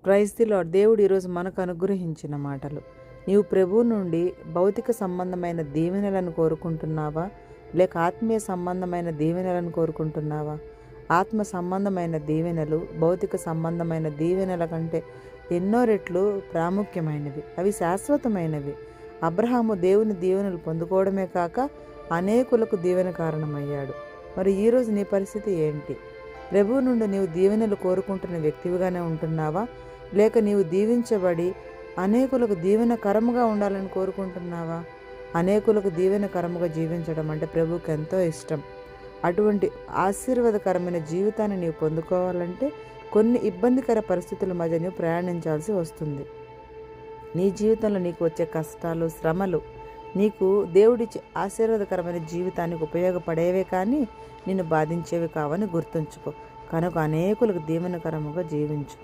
Praise the lord. దేవుడు ఈరోజు మనకు అనుగ్రహించిన మాటలు. నీవు ప్రభువు నుండి భౌతిక సంబంధమైన దీవెనలను కోరుకుంటున్నావా, లేక ఆత్మీయ సంబంధమైన దీవెనలను కోరుకుంటున్నావా? ఆత్మ సంబంధమైన దీవెనలు భౌతిక సంబంధమైన దీవెనల కంటే ఎన్నో రెట్లు ప్రాముఖ్యమైనవి. అవి శాశ్వతమైనవి. అబ్రహాము దేవుని దీవెనలు పొందుకోవడమే కాక అనేకులకు దీవెన కారణమయ్యాడు. మరి ఈరోజు నీ పరిస్థితి ఏంటి? ప్రభువు నుండి నీవు దీవెనలు కోరుకుంటున్న వ్యక్తివిగానే ఉంటున్నావా, లేక నీవు దీవించబడి అనేకులకు దీవెనకరముగా ఉండాలని కోరుకుంటున్నావా? అనేకులకు దీవెనకరముగా జీవించడం అంటే ప్రభువుకి ఎంతో ఇష్టం. అటువంటి ఆశీర్వాదకరమైన జీవితాన్ని నీవు పొందుకోవాలంటే కొన్ని ఇబ్బందికర పరిస్థితుల మధ్య నీవు ప్రయాణించాల్సి వస్తుంది. నీ జీవితంలో నీకు వచ్చే కష్టాలు, శ్రమలు నీకు దేవుడిచ్చే ఆశీర్వాదకరమైన జీవితానికి ఉపయోగపడేవే కానీ నిన్ను బాధించేవి కావని గుర్తుంచుకో. కనుక అనేకులకు దీవెనకరముగా జీవించు.